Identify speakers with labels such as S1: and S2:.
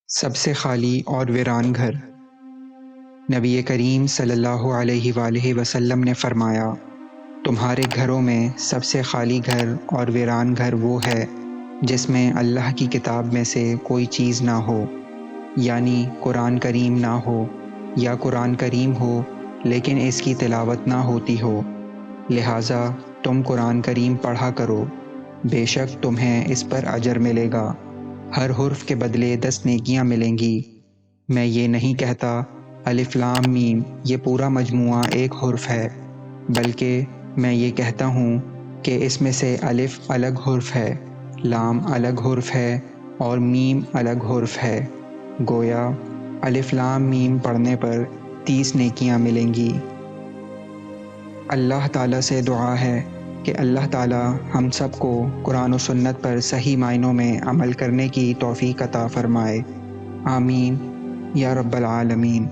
S1: سب سے خالی اور ویران گھر۔ نبی کریم صلی اللہ علیہ وآلہ وسلم نے فرمایا، تمہارے گھروں میں سب سے خالی گھر اور ویران گھر وہ ہے جس میں اللہ کی کتاب میں سے کوئی چیز نہ ہو، یعنی قرآن کریم نہ ہو، یا قرآن کریم ہو لیکن اس کی تلاوت نہ ہوتی ہو۔ لہٰذا تم قرآن کریم پڑھا کرو، بے شک تمہیں اس پر اجر ملے گا، ہر حرف کے بدلے 10 نیکیاں ملیں گی۔ میں یہ نہیں کہتا الف لام میم یہ پورا مجموعہ ایک حرف ہے، بلکہ میں یہ کہتا ہوں کہ اس میں سے الف الگ حرف ہے، لام الگ حرف ہے اور میم الگ حرف ہے۔ گویا الف لام میم پڑھنے پر 30 نیکیاں ملیں گی۔ اللہ تعالیٰ سے دعا ہے کہ اللہ تعالیٰ ہم سب کو قرآن و سنت پر صحیح معنوں میں عمل کرنے کی توفیق عطا فرمائے۔ آمین یا رب العالمین۔